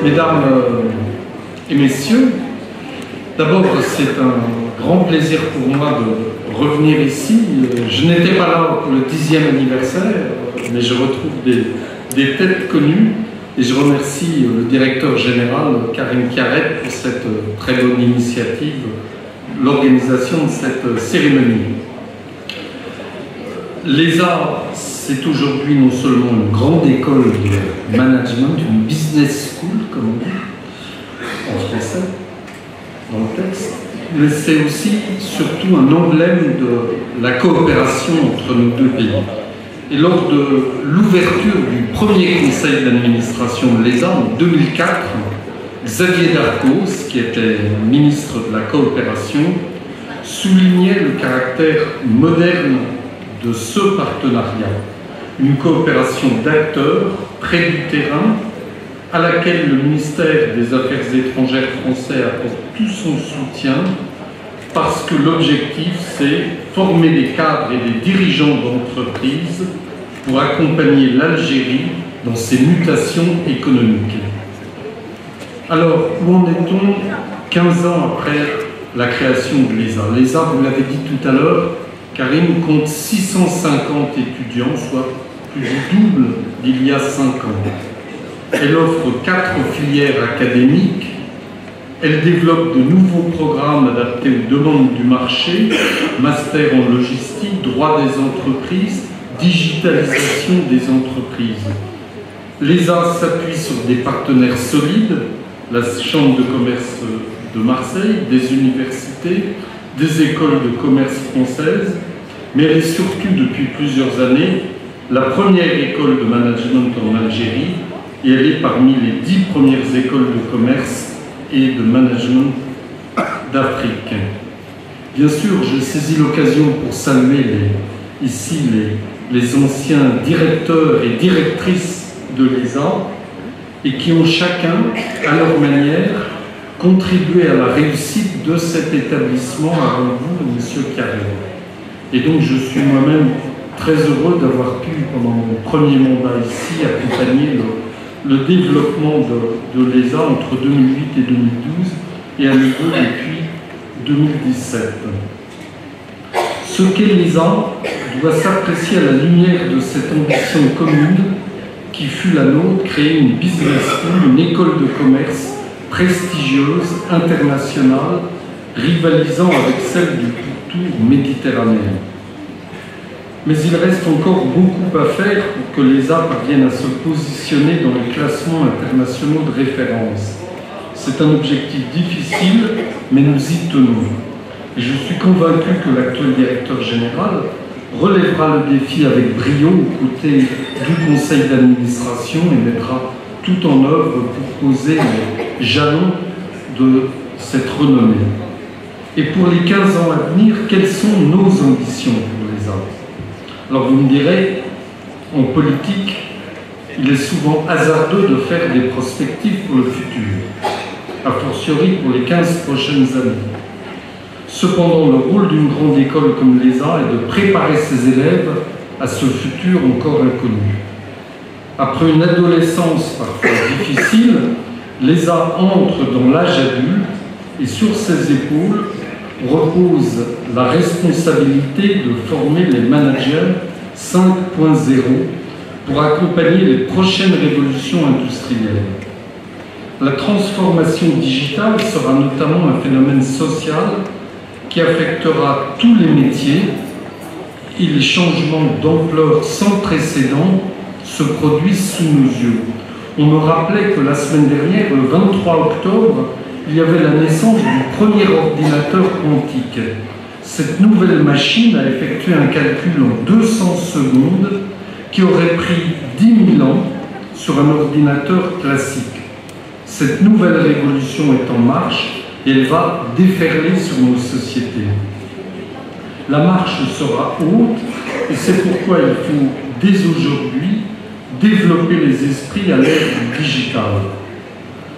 Mesdames et messieurs, d'abord c'est un grand plaisir pour moi de revenir ici. Je n'étais pas là pour le 10e anniversaire, mais je retrouve des têtes connues et je remercie le directeur général Karim Kiaret pour cette très bonne initiative, l'organisation de cette cérémonie. L'ESA, c'est aujourd'hui non seulement une grande école de management, une business school, comme on dit en français, dans le texte, mais c'est aussi surtout un emblème de la coopération entre nos deux pays. Et lors de l'ouverture du premier conseil d'administration de l'ESA en 2004, Xavier Darcos, qui était ministre de la coopération, soulignait le caractère moderne de ce partenariat, une coopération d'acteurs près du terrain à laquelle le ministère des Affaires étrangères français apporte tout son soutien parce que l'objectif c'est former des cadres et des dirigeants d'entreprises pour accompagner l'Algérie dans ses mutations économiques. Alors, où en est-on 15 ans après la création de l'ESA? L'ESA, vous l'avez dit tout à l'heure, Karim compte 650 étudiants, soit plus du double d'il y a 5 ans. Elle offre 4 filières académiques, elle développe de nouveaux programmes adaptés aux demandes du marché, master en logistique, droit des entreprises, digitalisation des entreprises. L'ESA s'appuie sur des partenaires solides, la Chambre de commerce de Marseille, des universités, des écoles de commerce françaises, mais elle est surtout depuis plusieurs années la première école de management en Algérie et elle est parmi les 10 premières écoles de commerce et de management d'Afrique. Bien sûr, je saisis l'occasion pour saluer ici les anciens directeurs et directrices de l'ESA et qui ont chacun, à leur manière, contribué à la réussite de cet établissement avant vous, M. Kiaret. Et donc je suis moi-même très heureux d'avoir pu, pendant mon premier mandat ici, accompagner le développement de l'ESA entre 2008 et 2012 et à nouveau depuis 2017. Ce qu'est l'ESA doit s'apprécier à la lumière de cette ambition commune qui fut la nôtre, créer une business school, une école de commerce prestigieuse, internationale, rivalisant avec celle du pourtour méditerranéen. Mais il reste encore beaucoup à faire pour que l'ESA parvienne à se positionner dans les classements internationaux de référence. C'est un objectif difficile, mais nous y tenons. Et je suis convaincu que l'actuel directeur général relèvera le défi avec brio aux côtés du conseil d'administration et mettra tout en œuvre pour poser les jalons de cette renommée. Et pour les 15 ans à venir, quelles sont nos ambitions pour l'ESA? Alors vous me direz, en politique, il est souvent hasardeux de faire des prospectives pour le futur, a fortiori pour les 15 prochaines années. Cependant, le rôle d'une grande école comme l'ESA est de préparer ses élèves à ce futur encore inconnu. Après une adolescence parfois difficile, l'ESA entre dans l'âge adulte et sur ses épaules repose la responsabilité de former les managers 5.0 pour accompagner les prochaines révolutions industrielles. La transformation digitale sera notamment un phénomène social qui affectera tous les métiers et les changements d'ampleur sans précédent se produisent sous nos yeux. On me rappelait que la semaine dernière, le 23 octobre, il y avait la naissance du premier ordinateur quantique. Cette nouvelle machine a effectué un calcul en 200 secondes qui aurait pris 10 000 ans sur un ordinateur classique. Cette nouvelle révolution est en marche et elle va déferler sur nos sociétés. La marche sera haute et c'est pourquoi il faut dès aujourd'hui développer les esprits à l'ère du digital.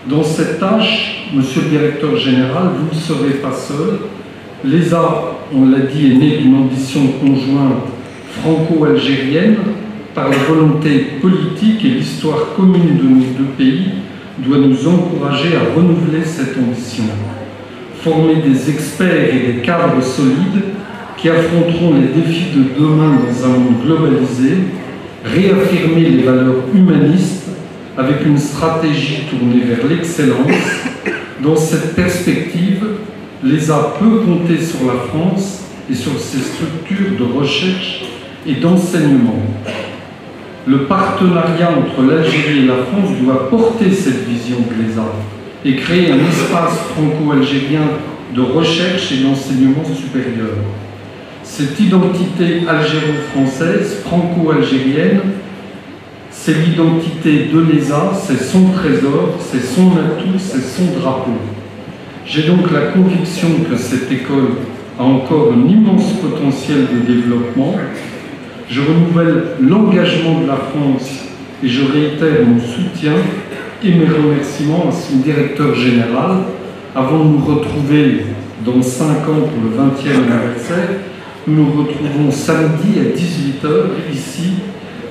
Dans cette tâche, Monsieur le Directeur Général, vous ne serez pas seul. L'ESA, on l'a dit, est née d'une ambition conjointe franco-algérienne par la volonté politique et l'histoire commune de nos deux pays doit nous encourager à renouveler cette ambition. Former des experts et des cadres solides qui affronteront les défis de demain dans un monde globalisé, réaffirmer les valeurs humanistes avec une stratégie tournée vers l'excellence. Dans cette perspective, l'ESA peut compter sur la France et sur ses structures de recherche et d'enseignement. Le partenariat entre l'Algérie et la France doit porter cette vision de l'ESA et créer un espace franco-algérien de recherche et d'enseignement supérieur. Cette identité algéro-française, franco-algérienne, c'est l'identité de l'ESA, c'est son trésor, c'est son atout, c'est son drapeau. J'ai donc la conviction que cette école a encore un immense potentiel de développement. Je renouvelle l'engagement de la France et je réitère mon soutien et mes remerciements à son directeur général. Avant de nous retrouver dans 5 ans pour le 20e anniversaire, nous nous retrouvons samedi à 18h ici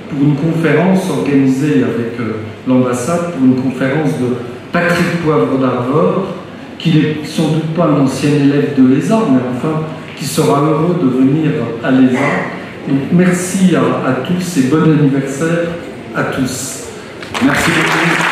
pour une conférence organisée avec l'ambassade, pour une conférence de Patrick Poivre d'Arvor, qui n'est sans doute pas un ancien élève de l'ESA, mais enfin qui sera heureux de venir à l'ESA. Donc merci à tous et bon anniversaire à tous. Merci beaucoup.